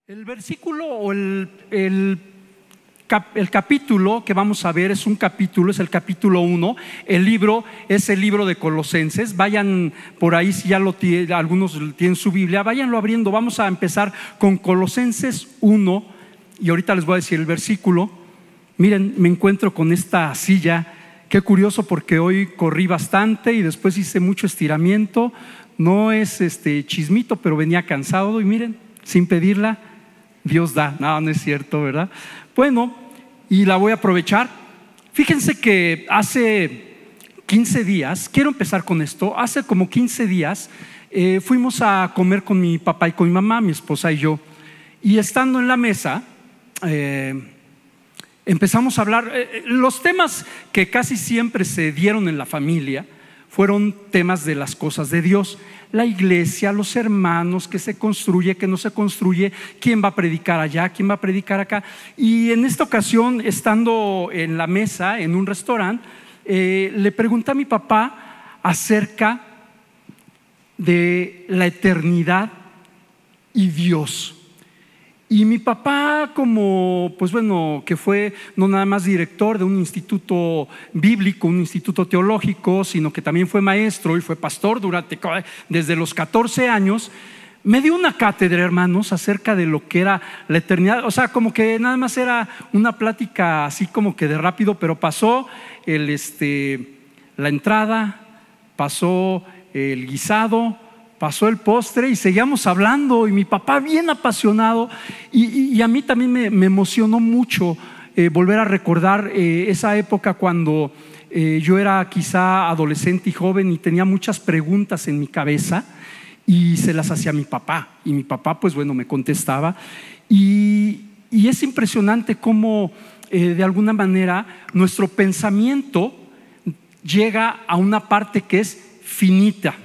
El versículo o el capítulo que vamos a ver es un capítulo, es el capítulo 1. El libro es el libro de Colosenses. Vayan por ahí, si ya lo tienen, algunos tienen su Biblia, váyanlo abriendo. Vamos a empezar con Colosenses 1 y ahorita les voy a decir el versículo. Miren, me encuentro con esta silla. Qué curioso, porque hoy corrí bastante y después hice mucho estiramiento. No es chismito, pero venía cansado y miren, sin pedirla, Dios da. No es cierto, ¿verdad? Bueno, y la voy a aprovechar. Fíjense que hace 15 días, quiero empezar con esto. Hace como 15 días fuimos a comer con mi papá y con mi mamá, mi esposa y yo. Y estando en la mesa, empezamos a hablar. Los temas que casi siempre se dieron en la familia fueron temas de las cosas de Dios. La iglesia, los hermanos, que se construye, que no se construye, quién va a predicar allá, quién va a predicar acá. Y en esta ocasión, estando en la mesa en un restaurante, le pregunté a mi papá acerca de la eternidad y Dios. Y mi papá, como pues bueno, que fue no nada más director de un instituto bíblico, un instituto teológico, sino que también fue maestro y fue pastor desde los 14 años, me dio una cátedra, hermanos, acerca de lo que era la eternidad. O sea, como que nada más era una plática así como que de rápido, pero pasó la entrada, pasó el guisado, pasó el postre y seguíamos hablando, y mi papá bien apasionado, y a mí también me emocionó mucho volver a recordar esa época cuando yo era quizá adolescente y joven y tenía muchas preguntas en mi cabeza y se las hacía a mi papá, y mi papá pues bueno me contestaba, y es impresionante cómo de alguna manera nuestro pensamiento llega a una parte que es finita.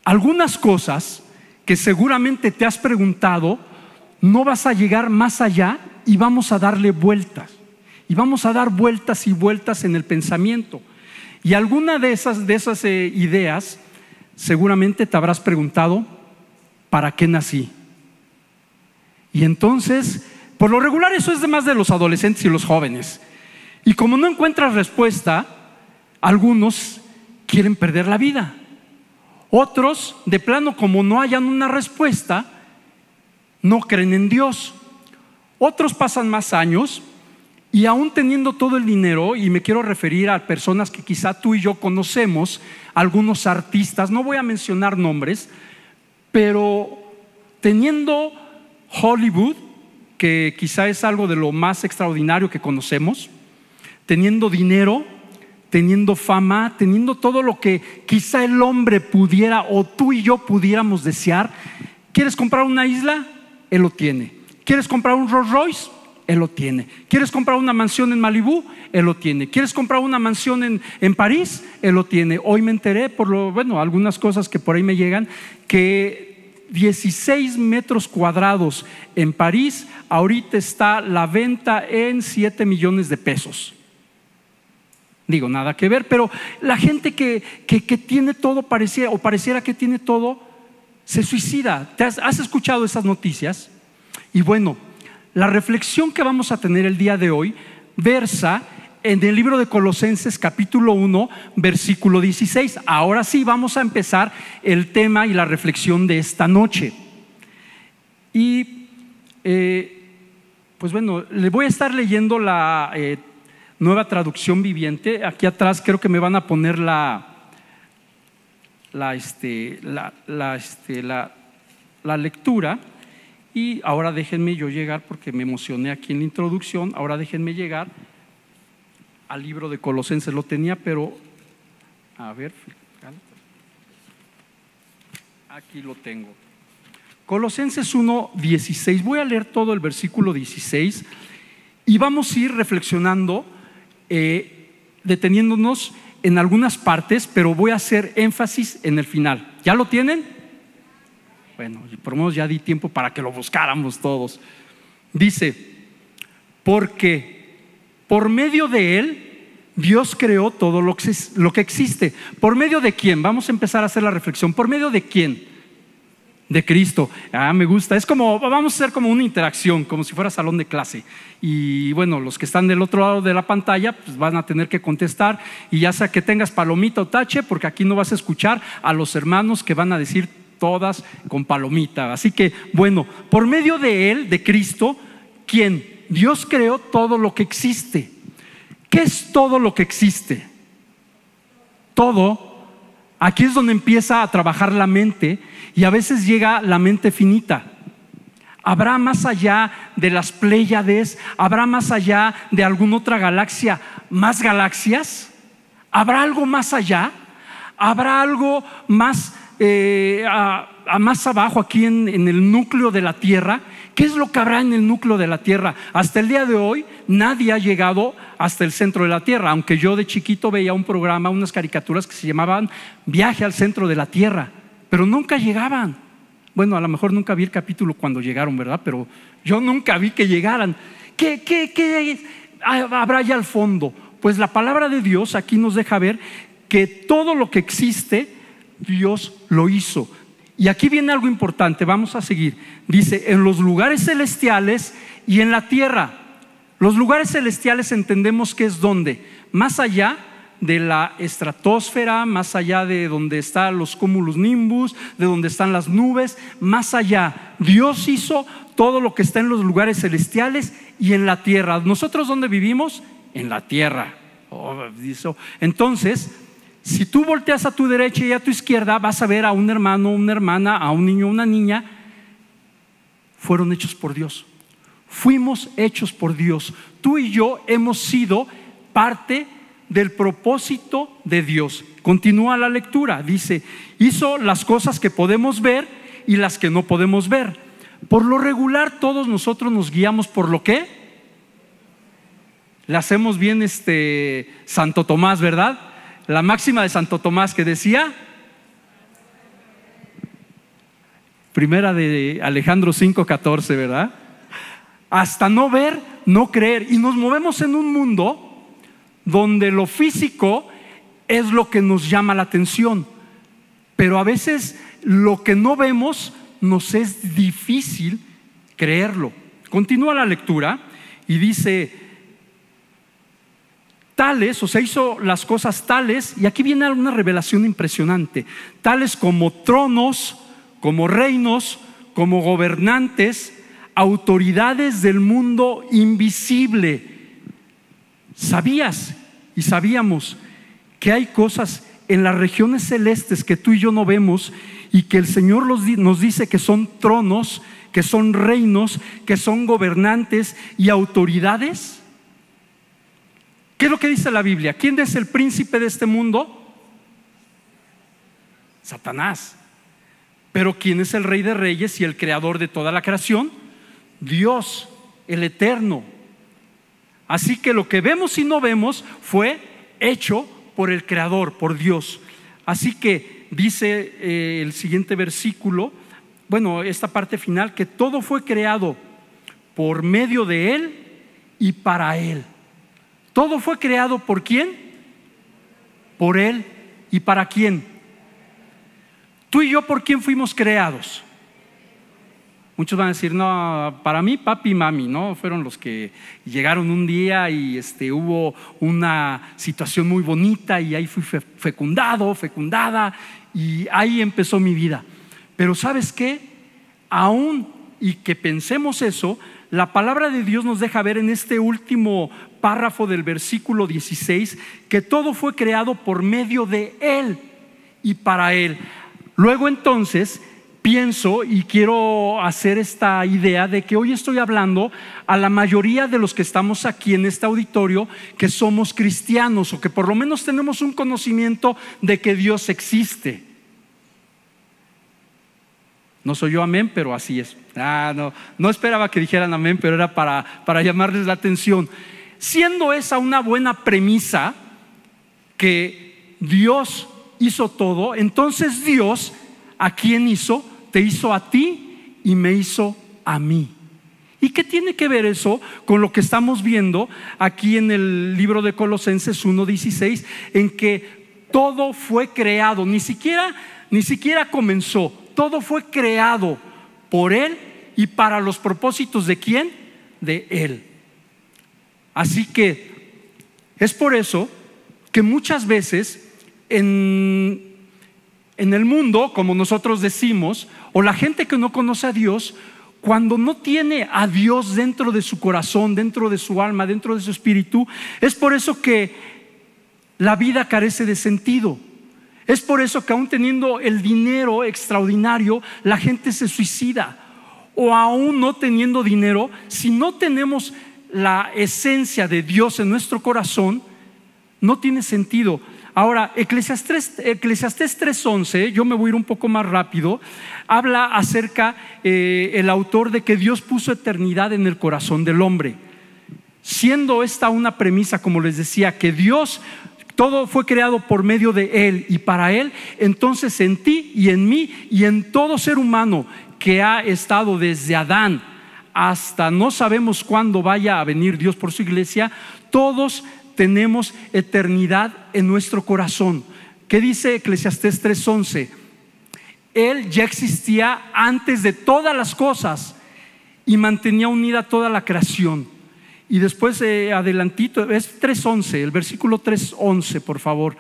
Algunas cosas que seguramente te has preguntado, no vas a llegar más allá y vamos a darle vueltas. Y vamos a dar vueltas y vueltas en el pensamiento. Y alguna de esas ideas, seguramente te habrás preguntado, ¿para qué nací? Y entonces, por lo regular eso es de más de los adolescentes y los jóvenes. Y como no encuentras respuesta, algunos quieren perder la vida. Otros, de plano, como no hayan una respuesta, no creen en Dios. Otros pasan más años y aún teniendo todo el dinero, y me quiero referir a personas que quizá tú y yo conocemos, algunos artistas, no voy a mencionar nombres, pero teniendo Hollywood, que quizá es algo de lo más extraordinario que conocemos, teniendo dinero, teniendo fama, teniendo todo lo que quizá el hombre pudiera o tú y yo pudiéramos desear. ¿Quieres comprar una isla? Él lo tiene. ¿Quieres comprar un Rolls Royce? Él lo tiene. ¿Quieres comprar una mansión en Malibú? Él lo tiene. ¿Quieres comprar una mansión en París? Él lo tiene. Hoy me enteré algunas cosas que por ahí me llegan, que 16 metros cuadrados en París ahorita está la venta en 7 millones de pesos. Digo, nada que ver, pero la gente que tiene todo, pareciera que tiene todo, se suicida. ¿Has escuchado esas noticias? Y bueno, la reflexión que vamos a tener el día de hoy versa en el libro de Colosenses capítulo 1 versículo 16. Ahora sí vamos a empezar el tema y la reflexión de esta noche. Y pues bueno, le voy a estar leyendo la Nueva Traducción Viviente. Aquí atrás creo que me van a poner la lectura. Y ahora déjenme yo llegar, porque me emocioné aquí en la introducción. Ahora déjenme llegar al libro de Colosenses. Lo tenía, pero a ver, aquí lo tengo. Colosenses 1:16. Voy a leer todo el versículo 16 y vamos a ir reflexionando, deteniéndonos en algunas partes, pero voy a hacer énfasis en el final. ¿Ya lo tienen? Bueno, por lo menos ya di tiempo para que lo buscáramos todos. Dice: porque por medio de Él Dios creó todo lo que existe. ¿Por medio de quién? Vamos a empezar a hacer la reflexión. ¿Por medio de quién? de Cristo. Me gusta. Es como, vamos a hacer como una interacción, como si fuera salón de clase. Y bueno, los que están del otro lado de la pantalla pues van a tener que contestar, y ya sea que tengas palomita o tache, porque aquí no vas a escuchar a los hermanos que van a decir todas con palomita. Así que bueno, por medio de Él, de Cristo, ¿quién? Dios creó todo lo que existe. ¿Qué es todo lo que existe? Todo. Aquí es donde empieza a trabajar la mente, y a veces llega la mente finita. ¿Habrá más allá de las Pléyades? ¿Habrá más allá de alguna otra galaxia más galaxias? ¿Habrá algo más allá? ¿Habrá algo más más abajo, aquí en el núcleo de la Tierra? ¿Qué es lo que habrá en el núcleo de la Tierra? Hasta el día de hoy nadie ha llegado hasta el centro de la Tierra, aunque yo de chiquito veía un programa, unas caricaturas que se llamaban Viaje al centro de la Tierra, pero nunca llegaban. Bueno, a lo mejor nunca vi el capítulo cuando llegaron, ¿verdad? Pero yo nunca vi que llegaran. ¿Qué habrá allá al fondo? Pues la palabra de Dios aquí nos deja ver que todo lo que existe, Dios lo hizo. Y aquí viene algo importante, vamos a seguir. Dice, en los lugares celestiales y en la tierra. Los lugares celestiales entendemos que es donde, más allá de la estratosfera, más allá de donde están los cúmulos nimbus, de donde están las nubes, más allá. Dios hizo todo lo que está en los lugares celestiales y en la tierra. ¿Nosotros dónde vivimos? En la tierra. Entonces, si tú volteas a tu derecha y a tu izquierda, vas a ver a un hermano, una hermana, a un niño, una niña. Fueron hechos por Dios. Fuimos hechos por Dios. Tú y yo hemos sido parte del propósito de Dios. Continúa la lectura, dice, hizo las cosas que podemos ver y las que no podemos ver. Por lo regular todos nosotros nos guiamos por lo que le hacemos bien Santo Tomás, ¿verdad? La máxima de Santo Tomás que decía, primera de Alejandro 5:14, ¿verdad? Hasta no ver, no creer. Y nos movemos en un mundo donde lo físico es lo que nos llama la atención, pero a veces lo que no vemos nos es difícil creerlo. Continúa la lectura y dice, tales, o sea, hizo las cosas tales, y aquí viene una revelación impresionante, tales como tronos, como reinos, como gobernantes, autoridades del mundo invisible. ¿Sabías y sabíamos que hay cosas en las regiones celestes que tú y yo no vemos, y que el Señor nos dice que son tronos, que son reinos, que son gobernantes y autoridades? ¿Qué es lo que dice la Biblia? ¿Quién es el príncipe de este mundo? Satanás. Pero ¿quién es el Rey de Reyes y el creador de toda la creación? Dios, el Eterno. Así que lo que vemos y no vemos fue hecho por el Creador, por Dios. Así que dice el siguiente versículo, bueno, esta parte final, que todo fue creado por medio de Él y para Él. Todo fue creado ¿por quién? Por Él. ¿Y para quién? Tú y yo, ¿por quién fuimos creados? Muchos van a decir, no, para mí papi y mami, ¿no? Fueron los que llegaron un día y hubo una situación muy bonita y ahí fui fecundada, y ahí empezó mi vida. Pero ¿sabes qué? Aún y que pensemos eso, la palabra de Dios nos deja ver en este último párrafo del versículo 16 que todo fue creado por medio de Él y para Él. Luego entonces pienso y quiero hacer esta idea de que hoy estoy hablando a la mayoría de los que estamos aquí en este auditorio que somos cristianos, o que por lo menos tenemos un conocimiento de que Dios existe. No soy yo amén, pero así es. No esperaba que dijeran amén, pero era para llamarles la atención. Siendo esa una buena premisa, que Dios hizo todo, entonces Dios, ¿a quién hizo? Te hizo a ti y me hizo a mí. ¿Y qué tiene que ver eso con lo que estamos viendo aquí en el libro de Colosenses 1:16, en que todo fue creado, ni siquiera comenzó, todo fue creado por Él y para los propósitos ¿de quién? De Él. Así que es por eso que muchas veces en el mundo, como nosotros decimos, o la gente que no conoce a Dios, cuando no tiene a Dios dentro de su corazón, dentro de su alma, dentro de su espíritu, es por eso que la vida carece de sentido. Es por eso que aún teniendo el dinero extraordinario, la gente se suicida. O aún no teniendo dinero, si no tenemos la esencia de Dios en nuestro corazón, no tiene sentido. Ahora, Eclesiastés 3:11, yo me voy a ir un poco más rápido, habla acerca el autor de que Dios puso eternidad en el corazón del hombre. Siendo esta una premisa, como les decía, que Dios, todo fue creado por medio de Él y para Él, entonces en ti y en mí y en todo ser humano que ha estado desde Adán hasta no sabemos cuándo vaya a venir Dios por su iglesia, todos tenemos eternidad en nuestro corazón. ¿Qué dice Eclesiastés 3:11? Él ya existía antes de todas las cosas y mantenía unida toda la creación. Y después adelantito, es 3:11, el versículo 3:11, por favor.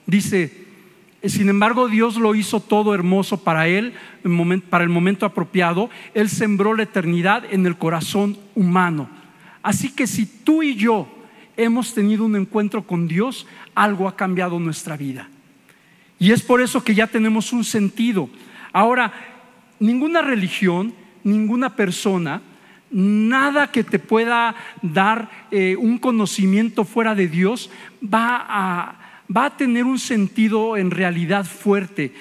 Dice: sin embargo, Dios lo hizo todo hermoso para Él, para el momento apropiado. Él sembró la eternidad en el corazón humano. Así que si tú y yo hemos tenido un encuentro con Dios, algo ha cambiado en nuestra vida. Y es por eso que ya tenemos un sentido. Ahora, ninguna religión, ninguna persona, nada que te pueda dar un conocimiento fuera de Dios va a tener un sentido en realidad fuerte.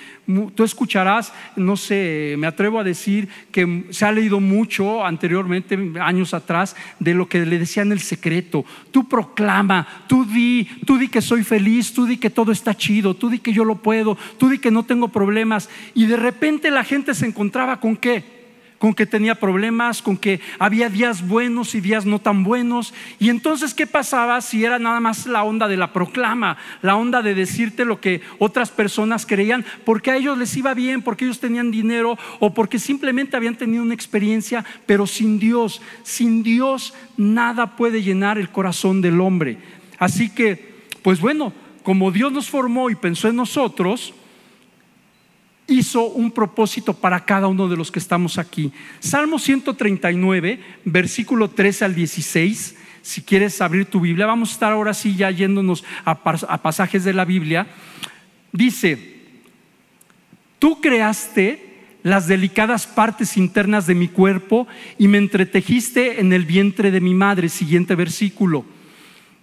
Tú escucharás, no sé, me atrevo a decir que se ha leído mucho anteriormente, años atrás, de lo que le decían El Secreto. Tú proclama, tú di que soy feliz, tú di que todo está chido, tú di que yo lo puedo, tú di que no tengo problemas. Y de repente la gente se encontraba ¿con qué? Con que tenía problemas, con que había días buenos y días no tan buenos. Y entonces, ¿qué pasaba si era nada más la onda de la proclama, la onda de decirte lo que otras personas creían, porque a ellos les iba bien, porque ellos tenían dinero o porque simplemente habían tenido una experiencia? Pero sin Dios nada puede llenar el corazón del hombre. Así que, pues bueno, como Dios nos formó y pensó en nosotros, hizo un propósito para cada uno de los que estamos aquí. Salmo 139, versículo 13 al 16. Si quieres abrir tu Biblia, vamos a estar ahora sí ya yéndonos a pasajes de la Biblia. Dice: tú creaste las delicadas partes internas de mi cuerpo y me entretejiste en el vientre de mi madre. Siguiente versículo: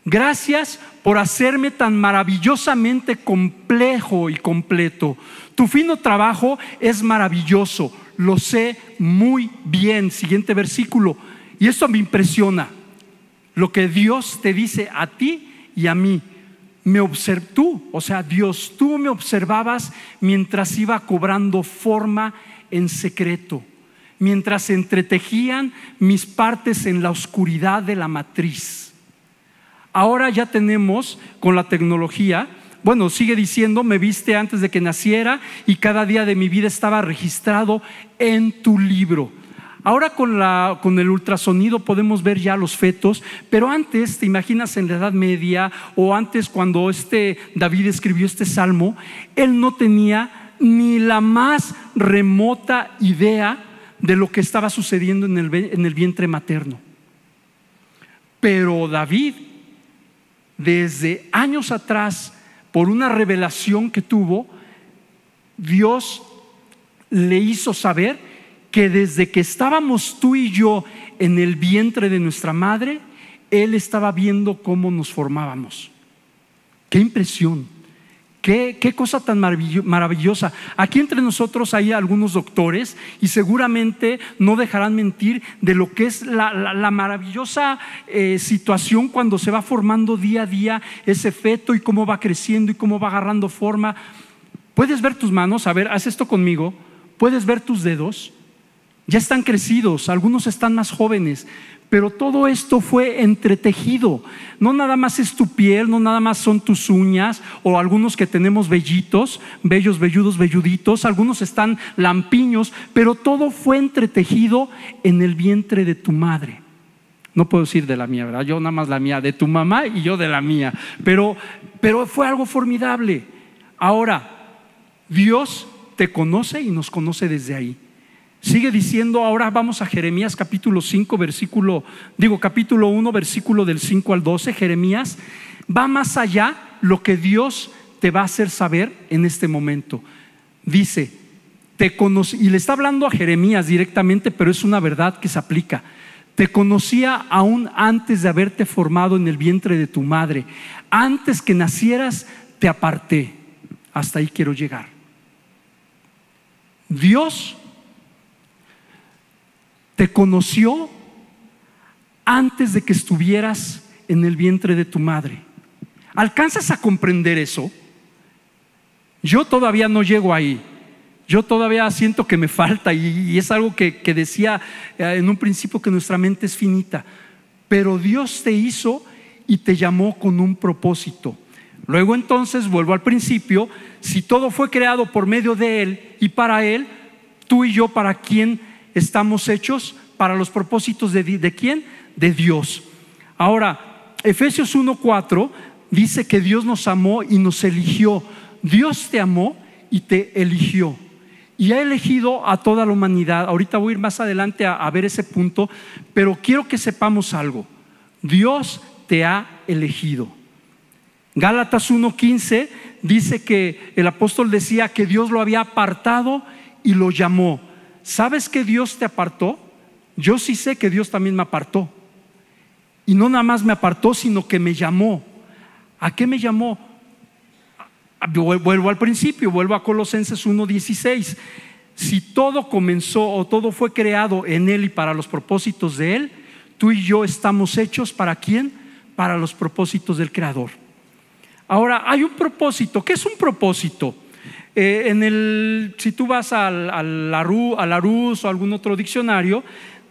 gracias por hacerme tan maravillosamente complejo y completo. Tu fino trabajo es maravilloso, lo sé muy bien. Siguiente versículo. Y esto me impresiona, lo que Dios te dice a ti y a mí. Dios, tú me observabas mientras iba cobrando forma en secreto, mientras se entretejían mis partes en la oscuridad de la matriz. Ahora ya tenemos con la tecnología, bueno, sigue diciendo: me viste antes de que naciera y cada día de mi vida estaba registrado en tu libro. Ahora con el ultrasonido podemos ver ya los fetos, pero antes, ¿te imaginas en la Edad Media o antes cuando David escribió este salmo? Él no tenía ni la más remota idea de lo que estaba sucediendo en el vientre materno. Pero David, desde años atrás, por una revelación que tuvo, Dios le hizo saber que desde que estábamos tú y yo en el vientre de nuestra madre, Él estaba viendo cómo nos formábamos. ¡Qué impresión! Qué cosa tan maravillosa. Aquí entre nosotros hay algunos doctores y seguramente no dejarán mentir de lo que es la maravillosa situación cuando se va formando día a día ese feto y cómo va creciendo y cómo va agarrando forma. ¿Puedes ver tus manos? A ver, haz esto conmigo. ¿Puedes ver tus dedos? Ya están crecidos, algunos están más jóvenes, Pero todo esto fue entretejido. No nada más es tu piel, no nada más son tus uñas, o algunos que tenemos vellitos, vellos, velludos, velluditos, algunos están lampiños, pero todo fue entretejido en el vientre de tu madre. No puedo decir de la mía, ¿verdad? Yo nada más la mía, de tu mamá y yo de la mía. Pero fue algo formidable. Ahora, Dios te conoce y nos conoce desde ahí. Sigue diciendo, ahora vamos a Jeremías capítulo 1, versículo del 5 al 12. Jeremías va más allá lo que Dios te va a hacer saber en este momento. Dice, te conocí, y le está hablando a Jeremías directamente, pero es una verdad que se aplica. Te conocía aún antes de haberte formado en el vientre de tu madre. Antes que nacieras te aparté. Hasta ahí quiero llegar. Dios te conoció antes de que estuvieras en el vientre de tu madre. ¿Alcanzas a comprender eso? Yo todavía no llego ahí. Yo todavía siento que me falta, y es algo que decía en un principio, que nuestra mente es finita. Pero Dios te hizo y te llamó con un propósito. Luego entonces vuelvo al principio. Si todo fue creado por medio de Él y para Él, tú y yo, ¿para quién estamos hechos? Para los propósitos ¿de quién? De Dios. Ahora, Efesios 1:4 dice que Dios nos amó y nos eligió. Dios te amó y te eligió, y ha elegido a toda la humanidad. Ahorita voy a ir más adelante a ver ese punto, pero quiero que sepamos algo. Dios te ha elegido. Gálatas 1:15 dice que el apóstol decía que Dios lo había apartado y lo llamó. ¿Sabes que Dios te apartó? Yo sí sé que Dios también me apartó. Y no nada más me apartó, sino que me llamó. ¿A qué me llamó? Vuelvo al principio, vuelvo a Colosenses 1:16. Si todo comenzó o todo fue creado en Él y para los propósitos de Él, tú y yo estamos hechos ¿para quién? Para los propósitos del Creador. Ahora, hay un propósito. ¿Qué es un propósito? Si tú vas al Larousse o algún otro diccionario,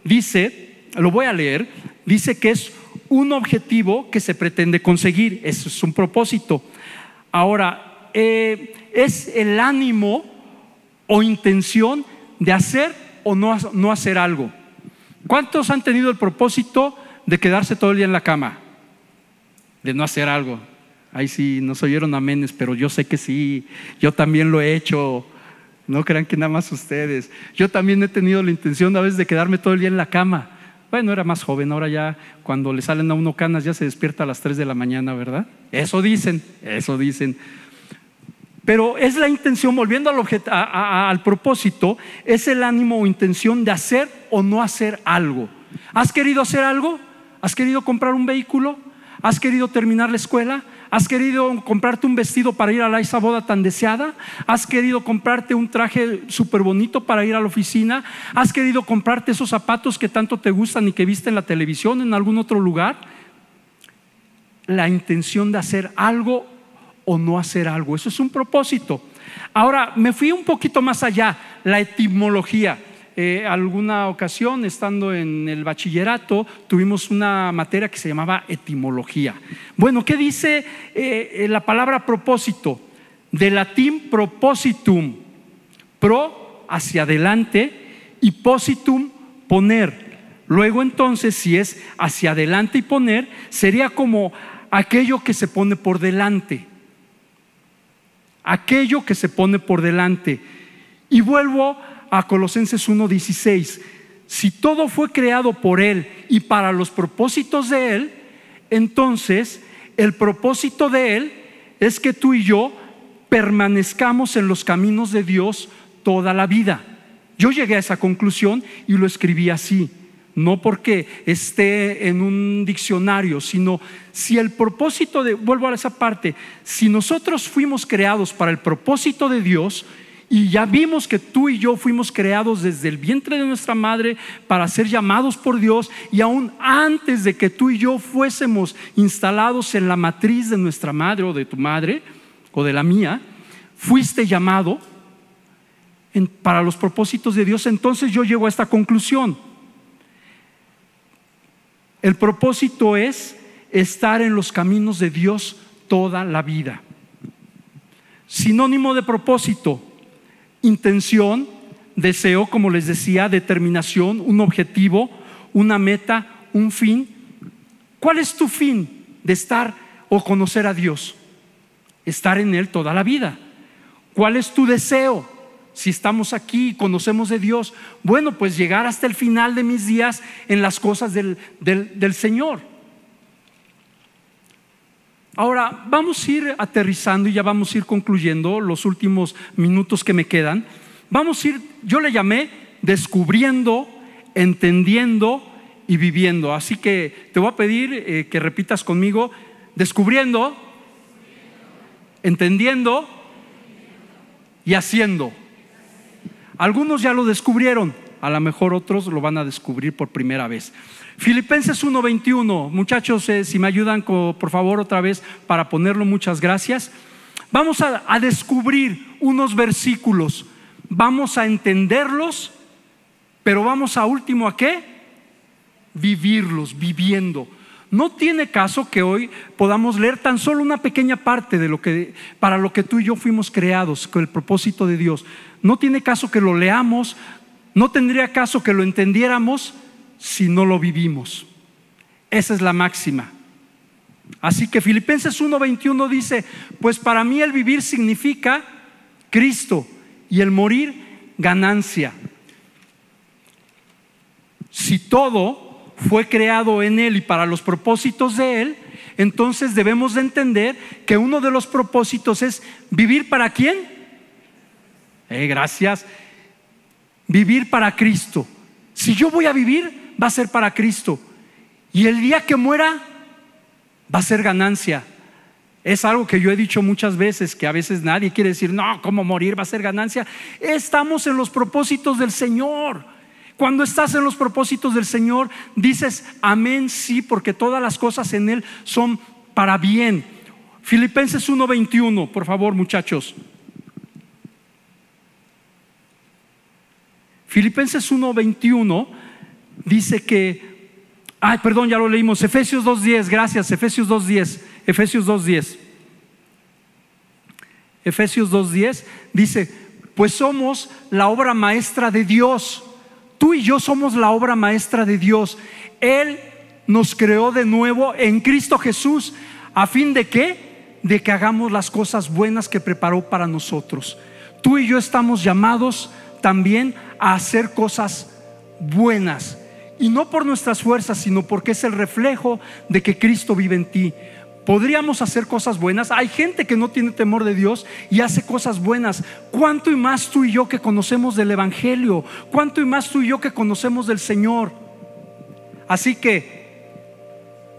dice, lo voy a leer, dice que es un objetivo que se pretende conseguir. Eso es un propósito. Ahora, es el ánimo o intención de hacer o no hacer algo. ¿Cuántos han tenido el propósito de quedarse todo el día en la cama? De no hacer algo. Ahí sí, nos oyeron amenes, pero yo sé que sí. Yo también lo he hecho. No crean que nada más ustedes. Yo también he tenido la intención a veces de quedarme todo el día en la cama. Bueno, era más joven. Ahora ya cuando le salen a uno canas ya se despierta a las 3 de la mañana, ¿verdad? Eso dicen. Pero es la intención, volviendo al propósito, es el ánimo o intención de hacer o no hacer algo. ¿Has querido hacer algo? ¿Has querido comprar un vehículo? ¿Has querido terminar la escuela? ¿Has querido comprarte un vestido para ir a esa boda tan deseada? ¿Has querido comprarte un traje súper bonito para ir a la oficina? ¿Has querido comprarte esos zapatos que tanto te gustan y que viste en la televisión en algún otro lugar? La intención de hacer algo o no hacer algo, eso es un propósito. Ahora, me fui un poquito más allá, la etimología. Alguna ocasión, estando en el bachillerato, tuvimos una materia que se llamaba etimología. Bueno, ¿qué dice la palabra propósito? De latín propositum, pro, hacia adelante, y positum, poner. Luego entonces, si es hacia adelante y poner, sería como aquello que se pone por delante. Aquello que se pone por delante. Y vuelvo a Colosenses 1:16. Si todo fue creado por Él y para los propósitos de Él, entonces el propósito de Él es que tú y yo permanezcamos en los caminos de Dios toda la vida. Yo llegué a esa conclusión y lo escribí así, no porque esté en un diccionario, sino si el propósito vuelvo a esa parte, si nosotros fuimos creados para el propósito de Dios, y ya vimos que tú y yo fuimos creados desde el vientre de nuestra madre para ser llamados por Dios, y aún antes de que tú y yo fuésemos instalados en la matriz de nuestra madre o de tu madre o de la mía, fuiste llamado para los propósitos de Dios. Entonces yo llego a esta conclusión: El propósito es estar en los caminos de Dios toda la vida. Sinónimo de propósito: intención, deseo, como les decía, determinación, un objetivo, una meta, un fin. ¿Cuál es tu fin de estar o conocer a Dios? Estar en Él toda la vida. ¿Cuál es tu deseo? Si estamos aquí y conocemos de Dios, bueno, pues llegar hasta el final de mis días en las cosas del Señor. Ahora vamos a ir aterrizando y ya vamos a ir concluyendo los últimos minutos que me quedan. Vamos a ir, yo le llamé descubriendo, entendiendo y viviendo. Así que te voy a pedir que repitas conmigo: descubriendo, entendiendo y haciendo. Algunos ya lo descubrieron, a lo mejor otros lo van a descubrir por primera vez. Filipenses 1:21, muchachos, si me ayudan por favor otra vez para ponerlo, muchas gracias. Vamos a descubrir unos versículos, vamos a entenderlos, pero vamos a último ¿a qué? Vivirlos, viviendo. No tiene caso que hoy podamos leer tan solo una pequeña parte de lo que, para lo que tú y yo fuimos creados, con el propósito de Dios. No tiene caso que lo leamos, no tendría caso que lo entendiéramos si no lo vivimos. Esa es la máxima. Así que Filipenses 1:21 dice: pues para mí el vivir significa Cristo y el morir ganancia. Si todo fue creado en Él y para los propósitos de Él, entonces debemos de entender que uno de los propósitos es vivir para ¿quién? Gracias. Vivir para Cristo. Si yo voy a vivir, va a ser para Cristo, y el día que muera va a ser ganancia. Es algo que yo he dicho muchas veces, que a veces nadie quiere decir: no, ¿cómo morir va a ser ganancia? Estamos en los propósitos del Señor. Cuando estás en los propósitos del Señor, dices amén, sí, porque todas las cosas en Él son para bien. Filipenses 1:21, por favor, muchachos. Filipenses 1:21 dice que, ya lo leímos. Efesios 2:10, gracias. Efesios 2:10. Efesios 2:10 dice: pues somos la obra maestra de Dios. Tú y yo somos la obra maestra de Dios. Él nos creó de nuevo en Cristo Jesús. ¿A fin de qué? De que hagamos las cosas buenas que preparó para nosotros. Tú y yo estamos llamados también a hacer cosas buenas, y no por nuestras fuerzas, sino porque es el reflejo de que Cristo vive en ti. Podríamos hacer cosas buenas. Hay gente que no tiene temor de Dios y hace cosas buenas. ¿Cuánto y más tú y yo que conocemos del Evangelio? ¿Cuánto y más tú y yo que conocemos del Señor? Así que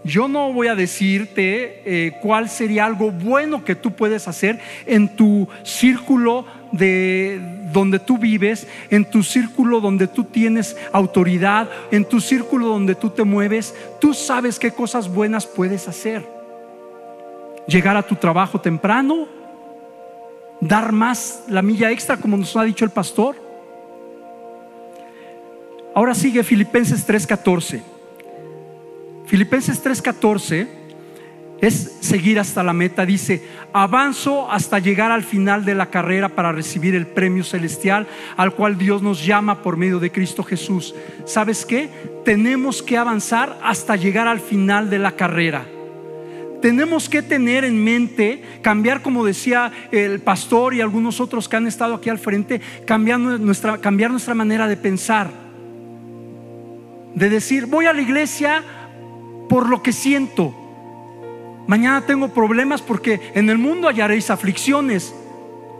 yo no voy a decirte cuál sería algo bueno que tú puedes hacer en tu círculo de donde tú vives, en tu círculo donde tú tienes autoridad, en tu círculo donde tú te mueves. Tú sabes qué cosas buenas puedes hacer: llegar a tu trabajo temprano, dar más la milla extra, como nos ha dicho el pastor. Ahora sigue Filipenses 3:14. Filipenses 3:14 es seguir hasta la meta. Dice: avanzo hasta llegar al final de la carrera para recibir el premio celestial al cual Dios nos llama por medio de Cristo Jesús. ¿Sabes qué? Tenemos que avanzar hasta llegar al final de la carrera. Tenemos que tener en mente, cambiar, como decía el pastor y algunos otros que han estado aquí al frente, cambiar nuestra manera de pensar, de decir: voy a la iglesia por lo que siento. Mañana tengo problemas porque en el mundo hallaréis aflicciones,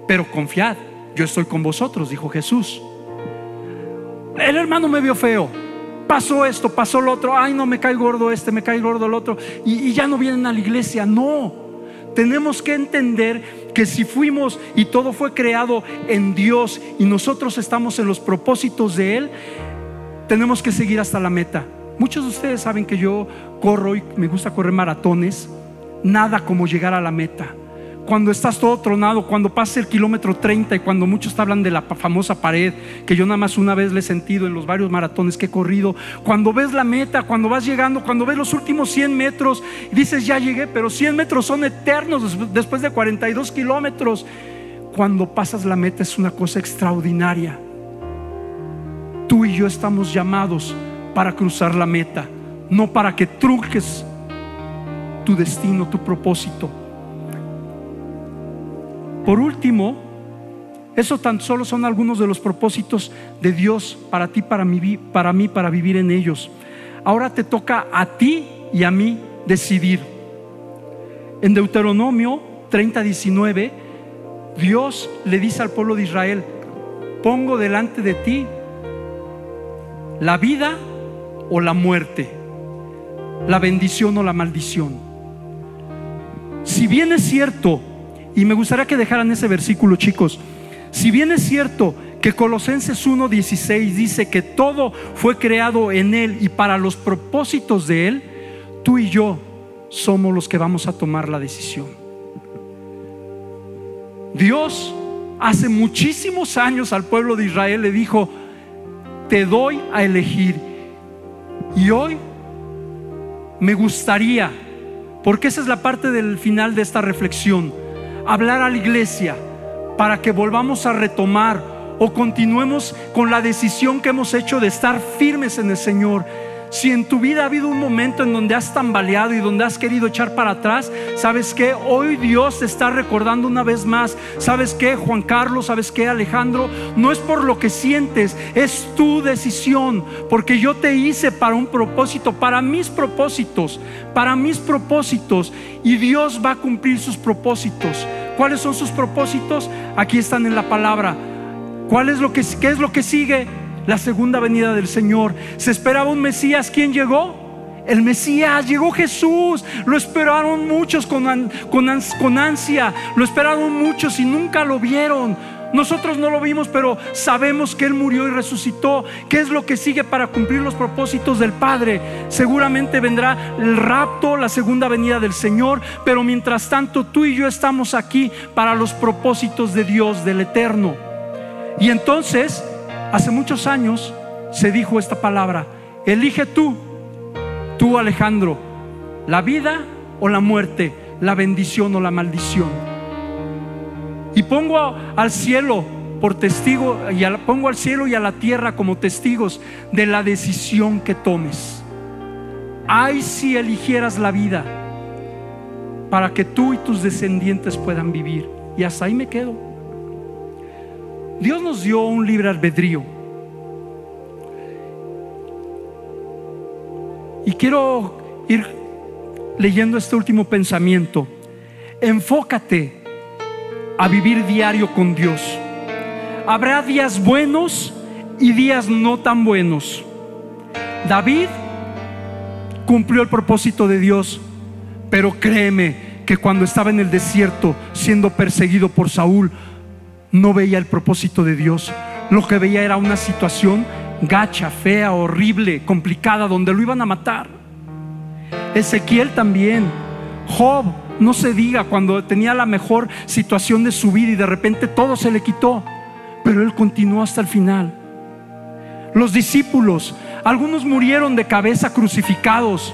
pero confiad, yo estoy con vosotros, dijo Jesús. El hermano me vio feo, pasó esto, pasó lo otro, ay no, me cae gordo este, me cae gordo el otro, y ya no vienen a la iglesia. No, tenemos que entender que si fuimos y todo fue creado en Dios y nosotros estamos en los propósitos de Él, tenemos que seguir hasta la meta. Muchos de ustedes saben que yo corro y me gusta correr maratones. Nada como llegar a la meta. cuando estás todo tronado, cuando pasa el kilómetro 30 y cuando muchos te hablan de la famosa pared, que yo nada más una vez le he sentido en los varios maratones que he corrido, cuando ves la meta, cuando vas llegando, cuando ves los últimos 100 metros y dices ya llegué, pero 100 metros son eternos después de 42 kilómetros. Cuando pasas la meta es una cosa extraordinaria. Tú y yo estamos llamados para cruzar la meta, no para que trunques tu destino, tu propósito. Por último, eso tan solo son algunos de los propósitos de Dios para ti, para mí, para vivir en ellos. Ahora te toca a ti y a mí decidir. En Deuteronomio 30:19, Dios le dice al pueblo de Israel: pongo delante de ti la vida o la muerte, la bendición o la maldición. Si bien es cierto, y me gustaría que dejaran ese versículo, chicos, si bien es cierto que Colosenses 1:16 dice que todo fue creado en Él y para los propósitos de Él, tú y yo somos los que vamos a tomar la decisión. Dios hace muchísimos años al pueblo de Israel le dijo: te doy a elegir. Y hoy me gustaría, porque esa es la parte del final de esta reflexión, hablar a la iglesia para que volvamos a retomar o continuemos con la decisión que hemos hecho de estar firmes en el Señor. Si en tu vida ha habido un momento en donde has tambaleado y donde has querido echar para atrás, ¿sabes qué? Hoy Dios te está recordando una vez más. ¿Sabes qué, Juan Carlos? ¿Sabes qué, Alejandro? No es por lo que sientes, es tu decisión, porque yo te hice para un propósito, para mis propósitos, y Dios va a cumplir sus propósitos. ¿Cuáles son sus propósitos? Aquí están en la palabra. ¿Qué es lo que sigue? La segunda venida del Señor. Se esperaba un Mesías. ¿Quién llegó? El Mesías. Llegó Jesús. Lo esperaron muchos con ansia. Lo esperaron muchos y nunca lo vieron. Nosotros no lo vimos, pero sabemos que Él murió y resucitó. ¿Qué es lo que sigue para cumplir los propósitos del Padre? Seguramente vendrá el rapto, la segunda venida del Señor, pero mientras tanto tú y yo estamos aquí para los propósitos de Dios, del Eterno. Y entonces, hace muchos años se dijo esta palabra: elige tú, Alejandro, la vida o la muerte, la bendición o la maldición. Y pongo al cielo por testigo, pongo al cielo y a la tierra como testigos de la decisión que tomes. Ay, si eligieras la vida para que tú y tus descendientes puedan vivir. Y hasta ahí me quedo. Dios nos dio un libre albedrío. Y quiero ir leyendo este último pensamiento. Enfócate a vivir diario con Dios. Habrá días buenos y días no tan buenos. David cumplió el propósito de Dios, pero créeme que cuando estaba en el desierto siendo perseguido por Saúl, no veía el propósito de Dios. Lo que veía era una situación gacha, fea, horrible, complicada, donde lo iban a matar. Ezequiel también. Job, no se diga, cuando tenía la mejor situación de su vida y de repente todo se le quitó, pero él continuó hasta el final. Los discípulos, algunos murieron de cabeza crucificados,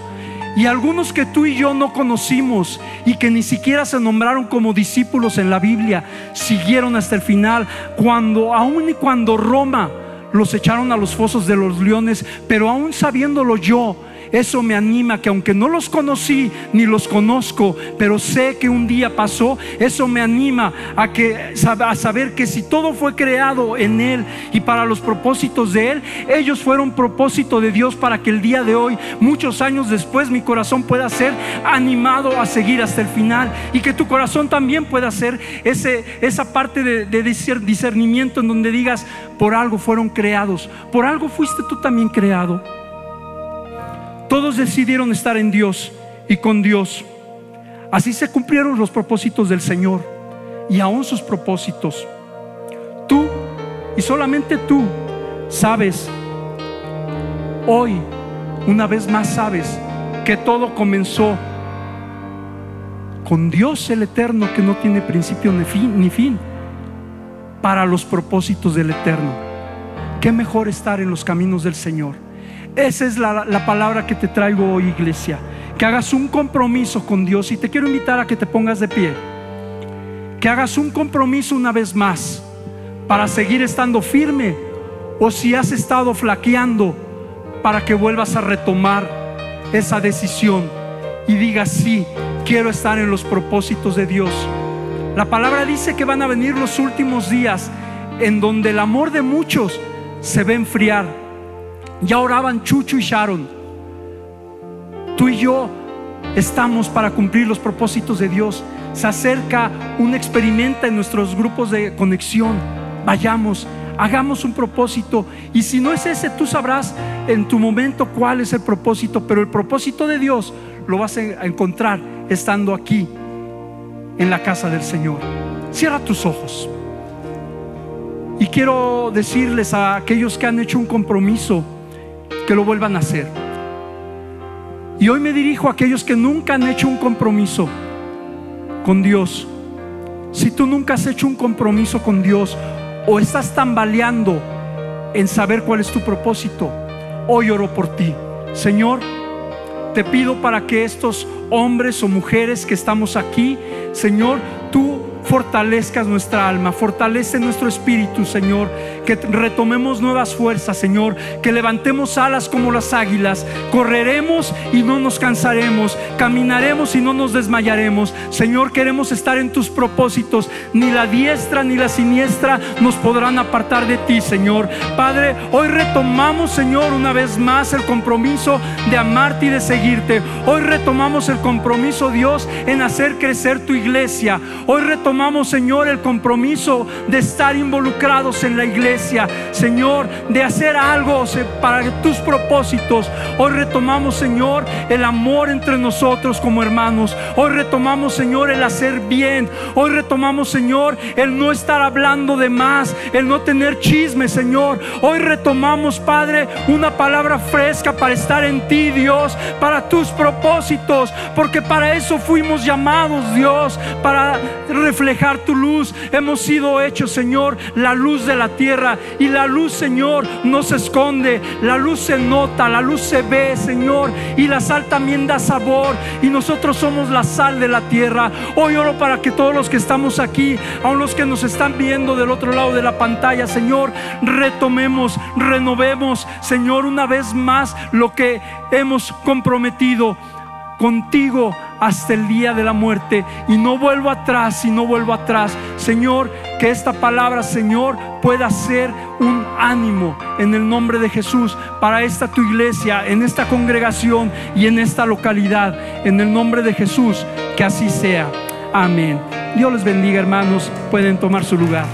y algunos que tú y yo no conocimos y que ni siquiera se nombraron como discípulos en la Biblia, siguieron hasta el final. Aún y cuando Roma los echaron a los fosos de los leones, pero aún sabiéndolo yo, eso me anima, que aunque no los conocí ni los conozco, pero sé que un día pasó. Eso me anima a saber que si todo fue creado en Él y para los propósitos de Él, ellos fueron propósito de Dios para que el día de hoy, muchos años después, mi corazón pueda ser animado a seguir hasta el final, y que tu corazón también pueda ser esa parte de discernimiento en donde digas: por algo fueron creados, por algo fuiste tú también creado. Todos decidieron estar en Dios y con Dios. Así se cumplieron los propósitos del Señor, y aún sus propósitos. Tú, y solamente tú, sabes, hoy, una vez más sabes, que todo comenzó con Dios el Eterno, que no tiene principio ni fin, para los propósitos del Eterno. Qué mejor estar en los caminos del Señor. Esa es la palabra que te traigo hoy, iglesia. Que hagas un compromiso con Dios, y te quiero invitar a que te pongas de pie. Que hagas un compromiso una vez más para seguir estando firme, o si has estado flaqueando, para que vuelvas a retomar esa decisión y digas: sí, quiero estar en los propósitos de Dios. La palabra dice que van a venir los últimos días en donde el amor de muchos se va a enfriar. Ya oraban Chucho y Sharon. Tú y yo estamos para cumplir los propósitos de Dios. Se acerca un experimento en nuestros grupos de conexión. Vayamos, hagamos un propósito, y si no es ese, tú sabrás en tu momento cuál es el propósito, pero el propósito de Dios lo vas a encontrar estando aquí en la casa del Señor. Cierra tus ojos, y quiero decirles a aquellos que han hecho un compromiso que lo vuelvan a hacer. Y hoy me dirijo a aquellos que nunca han hecho un compromiso con Dios. Si tú nunca has hecho un compromiso con Dios, o estás tambaleando en saber cuál es tu propósito, hoy oro por ti. Señor, te pido para que estos hombres o mujeres que estamos aquí, Señor, tú fortalezcas nuestra alma, fortalece nuestro espíritu, Señor, que retomemos nuevas fuerzas, Señor, que levantemos alas como las águilas, correremos y no nos cansaremos, caminaremos y no nos desmayaremos. Señor, queremos estar en tus propósitos, ni la diestra ni la siniestra nos podrán apartar de ti, Señor. Padre, hoy retomamos, Señor, una vez más el compromiso de amarte y de seguirte. Hoy retomamos el compromiso, Dios, en hacer crecer tu iglesia. Hoy retomamos, Señor, el compromiso de estar involucrados en la iglesia, Señor, de hacer algo para tus propósitos. Hoy retomamos, Señor, el amor entre nosotros como hermanos. Hoy retomamos, Señor, el hacer bien. Hoy retomamos, Señor, el no estar hablando de más, el no tener chisme, Señor. Hoy retomamos, Padre, una palabra fresca para estar en ti, Dios, para tus propósitos, porque para eso fuimos llamados, Dios, para reflejar tu luz. Hemos sido hechos, Señor, la luz de la tierra, y la luz, Señor, no se esconde. La luz se nota, la luz se ve, Señor, y la sal también da sabor, y nosotros somos la sal de la tierra. Hoy oro para que todos los que estamos aquí, aun los que nos están viendo del otro lado de la pantalla, Señor, retomemos, renovemos, Señor, una vez más lo que hemos comprometido contigo hasta el día de la muerte, y no vuelvo atrás, y no vuelvo atrás. Señor, que esta palabra, Señor, pueda ser un ánimo en el nombre de Jesús para esta tu iglesia, en esta congregación y en esta localidad, en el nombre de Jesús, que así sea. Amén. Dios les bendiga, hermanos. Pueden tomar su lugar.